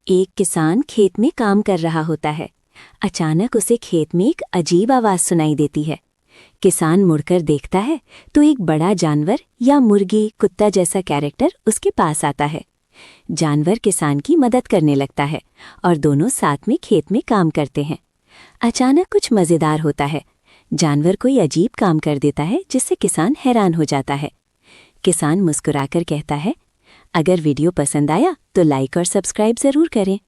एक किसान खेत में काम कर रहा होता है। अचानक उसे खेत में एक अजीब आवाज सुनाई देती है। किसान मुड़कर देखता है तो एक बड़ा जानवर या मुर्गी कुत्ता जैसा कैरेक्टर उसके पास आता है। जानवर किसान की मदद करने लगता है और दोनों साथ में खेत में काम करते हैं। अचानक कुछ मजेदार होता है। जानवर कोई अजीब काम कर देता है जिससे किसान हैरान हो जाता है। किसान मुस्कुराकर कहता है, अगर वीडियो पसंद आया तो लाइक और सब्सक्राइब जरूर करें।